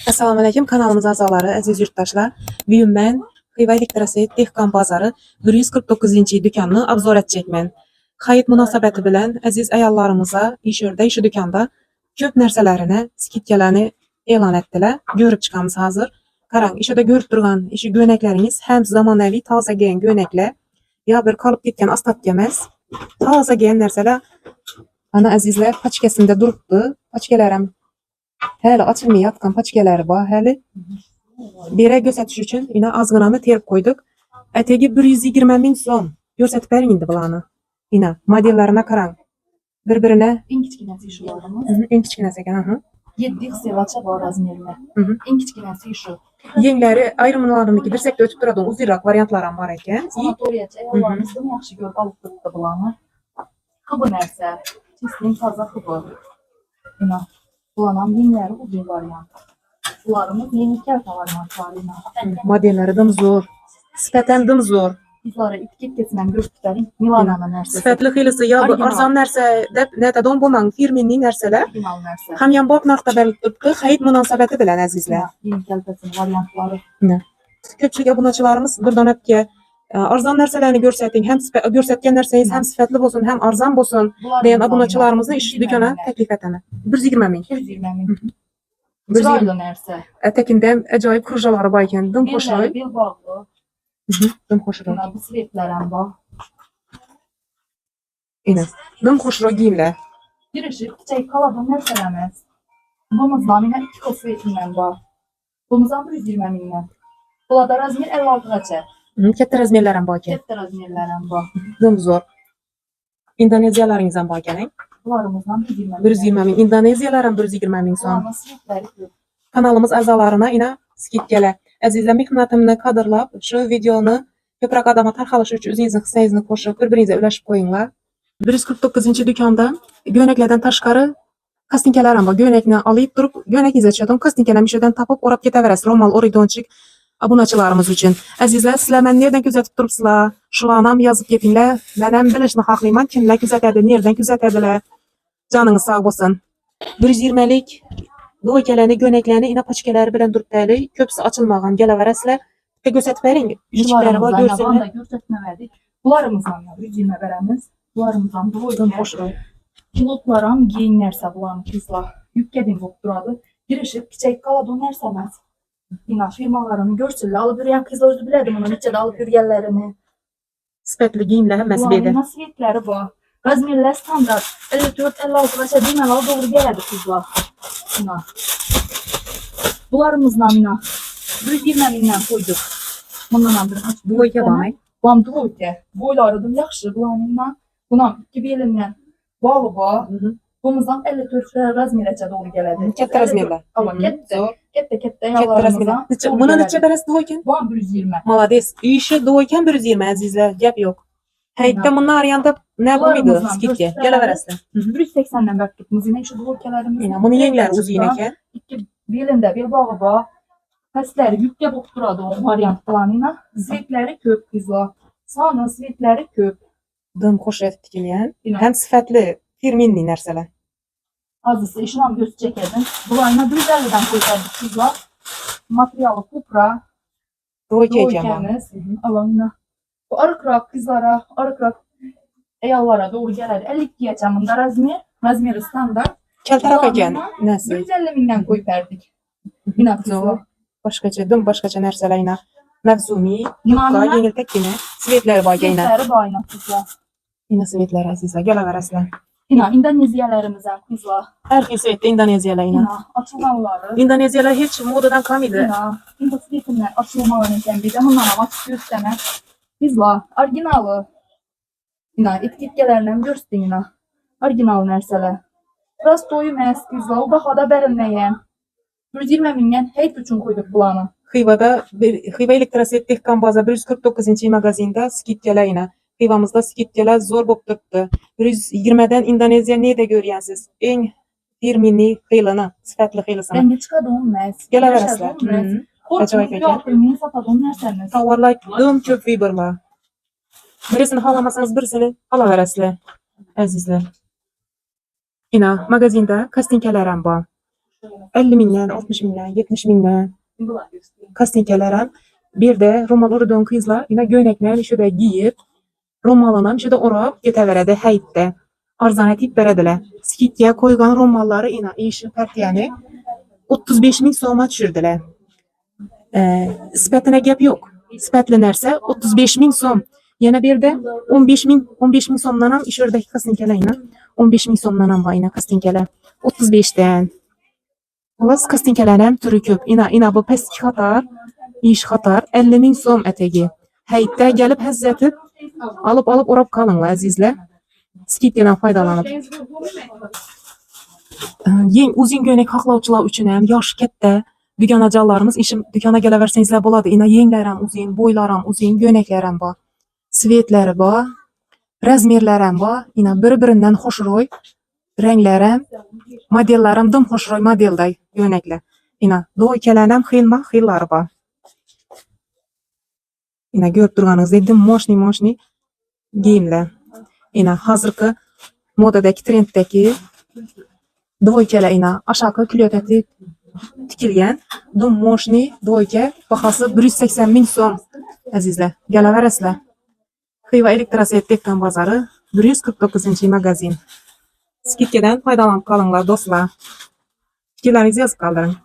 Assalamu alaykum, kanalımız azaları, əziz yurttaşlar. Bugün mən Xiva Elektroset Dehqan Bazarı 149-ci dükanını obzor edəcəkmən. Xayit münasibəti bilən əziz əyallarımıza işördə, işi dükanda köp nərsələrinə skidkələrini elan etdilər. Görüb çıxamız hazır. Qarang, işədə görüb durğan işi göynəkləriniz həm zamanəvi taza geyən göynəklər, ya bir qalıb getgan astat yeməz. Taza geyən nərsələr ana əzizlər paçkəsində durubdu. Paçkələrim hələ açılmayatqan paçkaları var hələ. Birə göstəriş üçün yine azğınanı terib qoyduq. Ətəgi 120.000 son. Göstərib bərin indi bulanı. Yine modellerine qarang. Bir-birinə En kiçkinəsi şularımız. en kiçkinəsi ekan. 7 xsevaça var razmerlə. En kiçkinəsi şu. Yengləri ayrımlarını gidirsək də ötüb duradan uzunraq variantlarım var ekan. Sanatoriyaçı ayarlarımızdan yaxşı gör alıqlıqda bulanı. Xıbı nərsə. Çistin taza xıbı. Yine bulanan yeniləri uzun variant. Sularımız yeni kərtə variantlarıyla. Modelləri dım zor. Sifətən dım zor. Bizləri etiket kesilen görüntülərin Milana'nın nərsəsi. Sifətli xilisi ya bu arzan nərsə də nədən bulman firminli nərsələr. Original nərsə. Həm yan bab naqda bəlibdi. Xəyit münasibəti bilən əzizlər. Yeni kərtəsinin variantları. Köpçülük abunəçilərimiz buradan öp ki, arzan nərsələrini göstərdin, həm göstərən nərsəniz həm sifətli olsun, həm arzan olsun deyən abunəçilərimizin iş dükana təklif etənə. 120.000. 120.000. Çıraylı nərsə. Ətəkində əcaib kurjaları var ikən, dım xoşroy. Yeniləri bir bağlı. Dım xoşroy. Bu svetlərəm var. İnə. Dım xoşroy giyimlər. Girişib çiçək kaladan nərsələməz. Bomuzdan yine 2 kol svetindən var. Bomuzdan 120.000'dən. Bulada razmer 56 qaça. Katta razmerlərim var ikən. Katta razmerlərəm var. Dım zor. İndoneziyalarınızdan var ikən. Bularımızdan 120.000. 120.000. İndoneziyalarım 120.000 son. Bularımız svetləri yox. Kanalımız əzalarına yine skidkələ. Əzizlər, xidmətimini kadrlab, şu videonu köprək adama tarxalışı üçün üzünüzün xissəyizini qoşub, bir-birinizə öləşib qoyunlar. 149-ci dükanda göynəklərdən taşqarı kastinkələrim var. Göynəkini alayıb durub, göynəkinizə çadım, kastinkələmi işədən tapıb, orab getəvərəs. Romal, oridonçik abunəçilərimiz üçün. Əzizlər, sizlər mən nereden gözətib durubsızlar? Şulanam yazıb getinlər. Mənəm bilişini xaqlayman, kimlər gözətədir, nereden gözətədilər. Canınız sağ olsun. 120'lik doykələrini, göynəklərini, inə paçkələri bilən durub dəli. Köpüsü açılmağın, gələvərəslər. Və göstərib verin. İçikləri var, görsünlər. Göstərmədik. Bularımızdan 120 verəmiz. Bularımızdan Dım xoşroy. Kilotlaram giyinlərsə bulanı kızlar. Yükkədin boqduradı. Girişib kiçək qaladon nərsəməz. Yine firmalarını görsünlər. Alıp yürüyen kızlar özü bilədim onu. Neçədə alıp yürüyenlərini. Sifətli giyimlər həmməsi bedir. Bulanın svetləri var. Razmerlər standart. 54-56 qaça deməli doğru gələdi kızlar. Yine. Bularımızdan yine 120.000'dən koyduk. Bundan bir aç. Doyka var. Bam doyka. Boylarıdım yaxşı bulanından. Buna iki belindən bağlı var. Bundan 54 razmerəcə doğru gələdi. Katta razmerlər. Ama kette Katta yallarımızdan. razmerlər. Buna neçə bərəs doykan? Bam 120. Malades. İşi doykan 120 əzizlər. Gəp yox. Həyətdə bunun arayanda nə bu idi? Skidki. Gələvərəslər. 180'den baktık. Yine şu doykalarımız. Yine bunun yengləri uzun ikən. İki belində bir bağı var. Pəsləri yüklə boxduradı o variant planıyla. Svetləri köp kızlar. Sağına svetləri köp. Dım xoş etdikiləyən. Yine. Həm sifətli, firminli nərsələr. Azısı işinam göz çəkədim. Bulayına 150'den koyardık kızlar. Materialı kupra. Doyka ikən var. Doykəmiz. Alanına. Bu arıqraq kızlara, arıqraq eyallara doğru gələr. 52 yaşamında razmeri standart. Kəltəraq ikən nəsə. 150.000'den koyup verdik. Yine kızlar. Zor. Başqaca, dım başqaca nərsələr ilə. Məvzumi, yufqa, Yunanına- yengil tək yine. Svetləri var yenə. Svetləri bayına kızlar. Yine svetlər əzizlər. Gələvərəslər. Yine İndoneziyələrimizə kızlar. Hər xil svetdə İndoneziyalı ilə. Yine açılanları. İndoneziyalı heç modadan kam idi. Yine İndosvetindən açılmalarını ikən bir də bundan açıq göstərmək. Kızlar, originalı. Yine etiketkələrindən görsün yine. Orijinal nərsələr. Rast doyum kızlar. O baxada bərinləyən. 120.000'den heyt üçün koyduk bulanı. Xivada Xiva Elektroset Dehqan Baza 149-ci mağazində skidkələr ilə. Xivamızda skidkələr zor bob tutdu. 120'dən İndoneziya nədə görüyorsunuz? En firminli xilini, sifətli xilisini. Rəngi çıxadı olmaz. Gələvərəslər. Acayip Korkunç ekan. yapılmayı satadı o nərsəniz. Tovarlar dım köp vibrlar. Birisini alamasanız birisini alavərəslər. Əzizlər. Yine magazində kastinkələrim var. 50 mindən, 60 mindən, 70 mindən kastinkeler hem. Bir de romal uruduğun kızlar yine göyneklerini şurada giyip romalına şurada orap getiveredi heytte. Arzan etip verediler. Skitkiye koygan romalları yine işi partiyani 35 min so'ma tushirdilar. Sifatine gap yok. Sifatlanarsa 35 min so'm. Yana bir yerda 15 min so'mdan ham ishordagi kastinkalar 15 min so'mdan ham bor kastinkalar. 35 dan. Xullas kastinkalar ham turi ko'p. Ina bu pastki xatar, ish xatar 50 min so'm atagi. Hayitda gelip hazzatib alıp orab qolinglar azizlar. Skitkadan foydalanib. Uzun göynək haqlavçılar üçün həm yaş katta dükanacılarımız işim dükana gələversəniz boladı. İna yenglərim uzun, boylarım uzun, göynəklərim var. Svetləri var, razmerlərim var. İna bir-birindən xoşroy rənglərim, modellərim dım xoşroy modelday göynəklər. İna doykələrim xilları var. İna görüb durğanınızda dim moşni giyimlər. İna hazırki modadaki trenddeki doykələ ina aşağı külötəti tikilgan dum moşni doyka bahası 180 min so'm azizlar. Gelaverasizlar. Xiva elektrosvet Dekkan bozori 149-magazin. Skitkadan foydalanib qolinglar do'stlar. Fikrlaringizni yozib qoldiring.